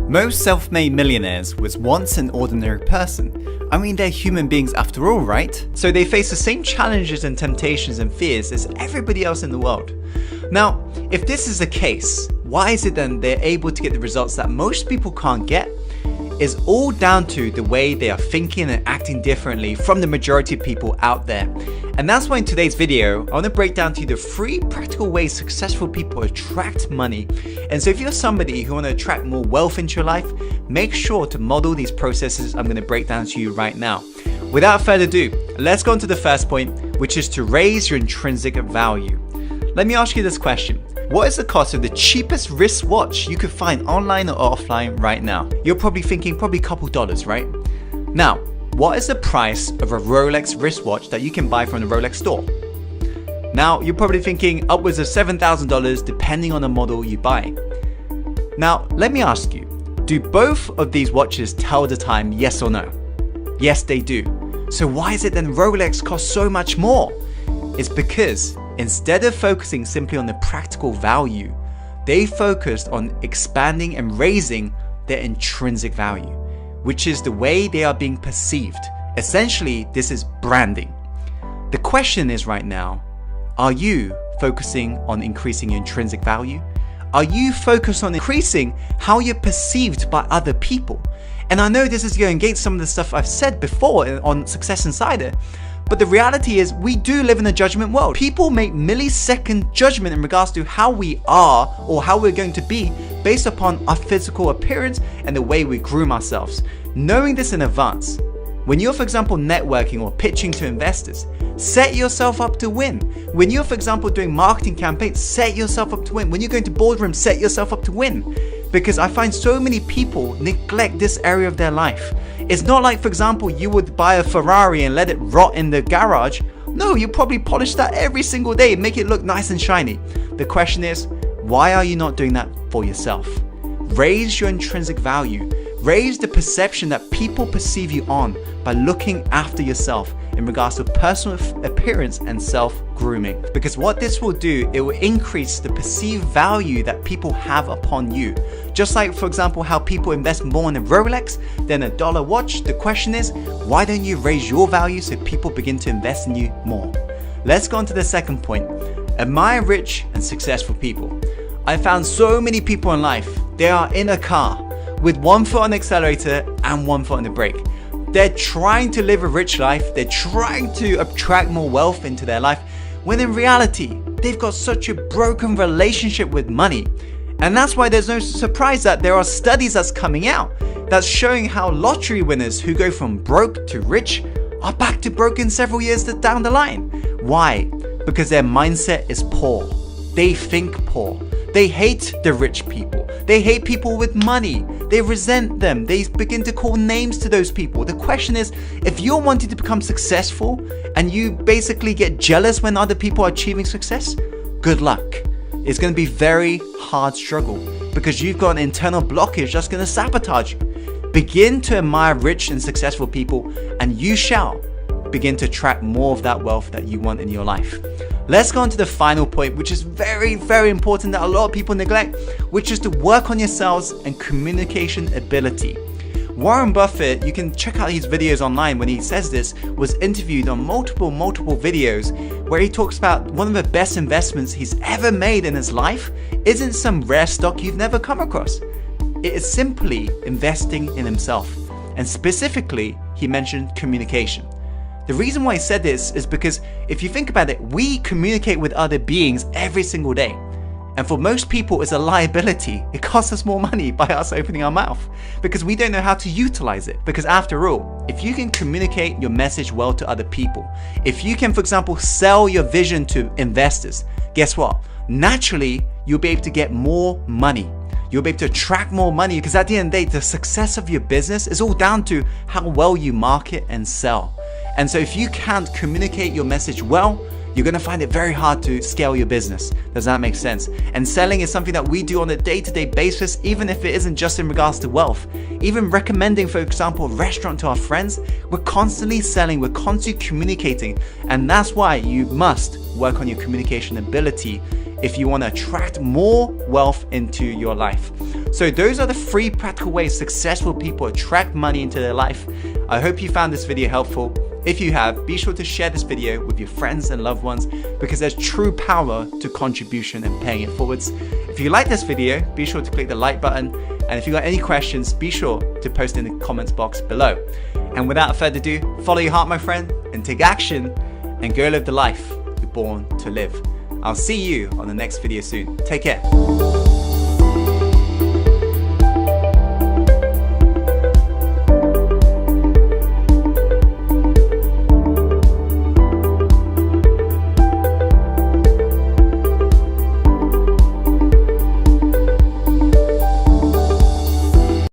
Most self-made millionaires was once an ordinary person. I mean, they're human beings after all, right? So they face the same challenges and temptations and fears as everybody else in the world. Now, if this is the case, why is it then they're able to get the results that most people can't get? It's all down to the way they are thinking and acting differently from the majority of people out there. And that's why in today's video, I want to break down to you the 3 practical ways successful people attract money. And so if you're somebody who want to attract more wealth into your life, make sure to model these processes I'm going to break down to you right now. Without further ado, let's go on to the first point, which is to raise your intrinsic value. Let me ask you this question. What is the cost of the cheapest wristwatch you could find online or offline right now? You're probably thinking a couple dollars, right? Now, what is the price of a Rolex wristwatch that you can buy from the Rolex store? Now, you're probably thinking upwards of $7,000 depending on the model you buy. Now, let me ask you, do both of these watches tell the time, yes or no? Yes, they do. So why is it then Rolex costs so much more? It's because instead of focusing simply on the practical value, they focused on expanding and raising their intrinsic value, which is the way they are being perceived. Essentially, this is branding. The question is right now, are you focusing on increasing your intrinsic value? Are you focused on increasing how you're perceived by other people? And I know this is going against some of the stuff I've said before on Success Insider, but the reality is we do live in a judgment world. People make millisecond judgment in regards to how we are or how we're going to be based upon our physical appearance and the way we groom ourselves. Knowing this in advance, when you're, for example, networking or pitching to investors, set yourself up to win. When you're, for example, doing marketing campaigns, set yourself up to win. When you're going to boardrooms, set yourself up to win. Because I find so many people neglect this area of their life. It's not like, for example, you would buy a Ferrari and let it rot in the garage. No, you probably polish that every single day, make it look nice and shiny. The question is, why are you not doing that for yourself? Raise your intrinsic value. Raise the perception that people perceive you on by looking after yourself in regards to personal appearance and self-grooming. Because what this will do, it will increase the perceived value that people have upon you. Just like, for example, how people invest more in a Rolex than a dollar watch, the question is, why don't you raise your value so people begin to invest in you more? Let's go on to the second point. Admire rich and successful people. I found so many people in life, they are in a car with one foot on the accelerator and one foot on the brake. They're trying to live a rich life, they're trying to attract more wealth into their life, when in reality, they've got such a broken relationship with money. And that's why there's no surprise that there are studies that's coming out that's showing how lottery winners who go from broke to rich are back to broke in several years down the line. Why? Because their mindset is poor. They think poor. They hate the rich people. They hate people with money. They resent them. They begin to call names to those people. The question is, if you're wanting to become successful and you basically get jealous when other people are achieving success, good luck. It's going to be a very hard struggle because you've got an internal blockage that's going to sabotage you. Begin to admire rich and successful people and you shall begin to attract more of that wealth that you want in your life. Let's go on to the final point, which is very, very important that a lot of people neglect, which is to work on yourselves and communication ability. Warren Buffett, you can check out his videos online when he says this, was interviewed on multiple videos where he talks about one of the best investments he's ever made in his life isn't some rare stock you've never come across. It is simply investing in himself. And specifically, he mentioned communication. The reason why he said this is because if you think about it, we communicate with other beings every single day. And for most people, it's a liability. It costs us more money by us opening our mouth because we don't know how to utilize it. Because after all, if you can communicate your message well to other people, if you can, for example, sell your vision to investors, guess what? Naturally, you'll be able to get more money. You'll be able to attract more money because at the end of the day, the success of your business is all down to how well you market and sell. And so if you can't communicate your message well, you're going to find it very hard to scale your business. Does that make sense? And selling is something that we do on a day-to-day basis, even if it isn't just in regards to wealth. Even recommending, for example, a restaurant to our friends, we're constantly selling, we're constantly communicating. And that's why you must work on your communication ability if you want to attract more wealth into your life. So those are the 3 practical ways successful people attract money into their life. I hope you found this video helpful. If you have, be sure to share this video with your friends and loved ones, because there's true power to contribution and paying it forwards. If you like this video, be sure to click the like button. And if you got any questions, be sure to post in the comments box below. And without further ado, follow your heart, my friend, and take action and go live the life you're born to live. I'll see you on the next video soon. Take care.